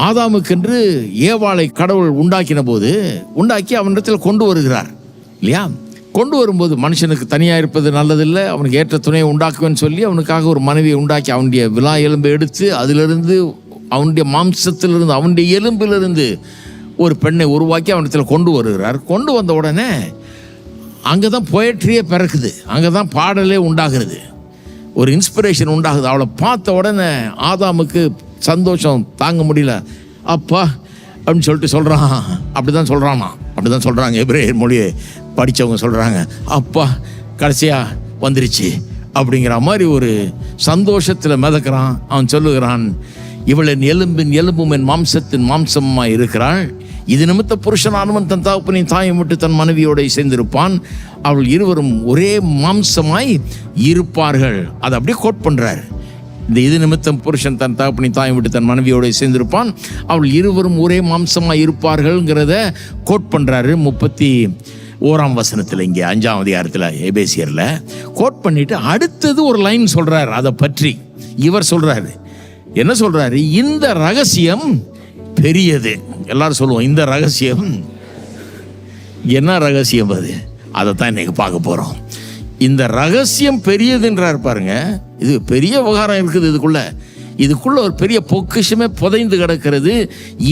ஆதாமுக்கென்று ஏவாளை கடவுள் உண்டாக்கி அவனிடத்தில் கொண்டு வருகிறார் இல்லையா? கொண்டு வரும்போது மனுஷனுக்கு தனியாக இருப்பது நல்லதில்லை, அவனுக்கு ஏற்ற துணையை உண்டாக்குவேன்னு சொல்லி அவனுக்காக ஒரு மனைவியை உண்டாக்கி அவனுடைய விலா எலும்பை எடுத்து அதிலிருந்து அவனுடைய மாம்சத்திலிருந்து அவனுடைய எலும்பிலிருந்து ஒரு பெண்ணை உருவாக்கி அவனிடத்தில் கொண்டு வருகிறார். கொண்டு வந்த உடனே அங்கே தான் பொயட்ரியே பிறக்குது, அங்கே தான் பாடலே உண்டாகிறது, ஒரு இன்ஸ்பிரேஷன் உண்டாகுது. அவளை பார்த்த உடனே ஆதாமுக்கு சந்தோஷம் தாங்க முடியல. அப்பா அப்படின்னு சொல்லிட்டு சொல்கிறான். அப்படி தான் சொல்கிறாங்க எபிரேயர் மொழியை படித்தவங்க சொல்கிறாங்க. அப்பா கடைசியாக வந்துருச்சு அப்படிங்கிற மாதிரி ஒரு சந்தோஷத்தில் மிதக்கிறான். அவன் சொல்லுகிறான், இவள் என் எலும்பின் எலும்பும் என் மாம்சத்தின் மாம்சமாக இருக்கிறாள். இது நிமித்த புருஷனானவன் தன் தகப்பனையும் தாயும் விட்டு தன் மனைவியோட சேர்ந்திருப்பான், அவள் இருவரும் ஒரே மாம்சமாய் இருப்பார்கள். அதை அப்படியே கோட் பண்ணுறார். இந்த இது நிமித்தம் புருஷன் தன் தகப்பனையும் தாயும் விட்டு தன் மனைவியோட சேர்ந்திருப்பான், அவள் இருவரும் ஒரே மாம்சமாய் இருப்பார்கள்ங்கிறத கோட் பண்ணுறாரு 31 இங்கே 5ஆம் அதிகாரத்தில் எபேசியரில் கோட் பண்ணிட்டு அடுத்தது ஒரு லைன் சொல்கிறார். அதை பற்றி இவர் சொல்கிறாரு, என்ன சொல்கிறாரு? இந்த ரகசியம் பெரியது. எல்லாரும் சொல்லுவோம், இந்த ரகசியம் என்ன ரகசியம்? அதைத்தான் இன்னைக்கு பார்க்க போகிறோம். இந்த ரகசியம் பெரியதுன்றார் பாருங்க. இது பெரிய விவகாரம் இருக்குது, இதுக்குள்ள ஒரு பெரிய பொக்கிஷமே புதைந்து கிடக்கிறது.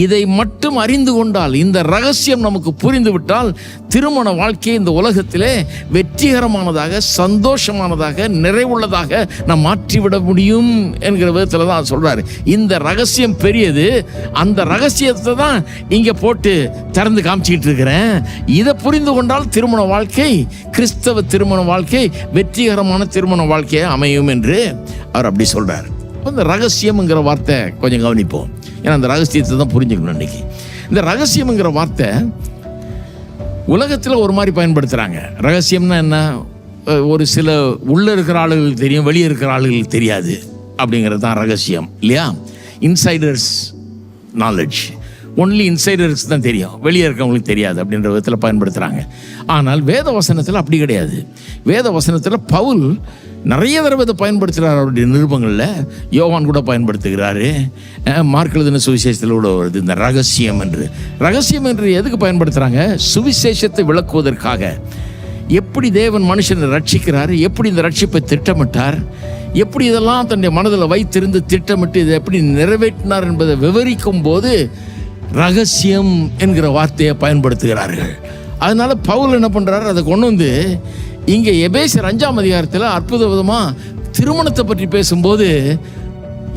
இதை மட்டும் அறிந்து கொண்டால், இந்த ரகசியம் நமக்கு புரிந்து விட்டால், திருமண வாழ்க்கையை இந்த உலகத்திலே வெற்றிகரமானதாக, சந்தோஷமானதாக, நிறைவுள்ளதாக நாம் மாற்றிவிட முடியும் என்கிற விதத்தில் தான் சொல்றாரு. இந்த ரகசியம் பெரியது, அந்த ரகசியத்தை தான் இங்கே போட்டு திறந்து காமிச்சிக்கிட்டு இருக்கிறேன். இதை புரிந்து கொண்டால் திருமண வாழ்க்கை, கிறிஸ்தவ திருமண வாழ்க்கை வெற்றிகரமான திருமண வாழ்க்கையை அமையும் என்று அவர் அப்படி சொல்றார். இந்த ரகசியம்ங்கிற வார்த்தை கொஞ்சம் கவனிப்போம், ஏன்னா அந்த ரகசியத்தை தான் புரிஞ்சுக்கணும். இன்னைக்கு இந்த ரகசியம்ங்கிற வார்த்தை உலகத்தில் ஒரு மாதிரி பயன்படுத்துகிறாங்க. ரகசியம்னா என்ன? ஒரு சில உள்ளே இருக்கிற ஆளுகளுக்கு தெரியும், வெளியே இருக்கிற ஆளுகளுக்கு தெரியாது அப்படிங்கிறது தான் ரகசியம் இல்லையா? இன்சைடர்ஸ் நாலேஜ், ஒன்லி இன்சைடர்ஸ் தான் தெரியும், வெளியே இருக்கிறவங்களுக்கு தெரியாது அப்படின்ற விதத்தில் பயன்படுத்துகிறாங்க. ஆனால் வேத வசனத்தில் அப்படி கிடையாது. வேத வசனத்தில் பவுல் நிறைய தடவை இதை பயன்படுத்துகிறார். அவருடைய நிருபங்களில் யோவான் கூட பயன்படுத்துகிறாரு, மார்க் எழுதின சுவிசேஷத்தில் கூட வருது இந்த ரகசியம் என்று. ரகசியம் என்று எதுக்கு பயன்படுத்துகிறாங்க? சுவிசேஷத்தை விளக்குவதற்காக. எப்படி தேவன் மனுஷனை ரட்சிக்கிறார், எப்படி இந்த ரட்சிப்பை திட்டமிட்டார், எப்படி இதெல்லாம் தன்னுடைய மனதில் வைத்திருந்து திட்டமிட்டு இதை எப்படி நிறைவேற்றினார் என்பதை விவரிக்கும் போது ரகசியம் என்கிற வார்த்தையை பயன்படுத்துகிறார்கள். அதனால பவுல் என்ன பண்ணுறாரு, அதை கொண்டு வந்து இங்கே எபேசியர் 5ஆம் அதிகாரத்தில் அற்புத விதமாக திருமணத்தை பற்றி பேசும்போது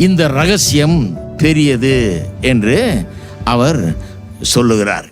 இந்த ரகசியம் பெரியது என்று அவர் சொல்லுகிறார்.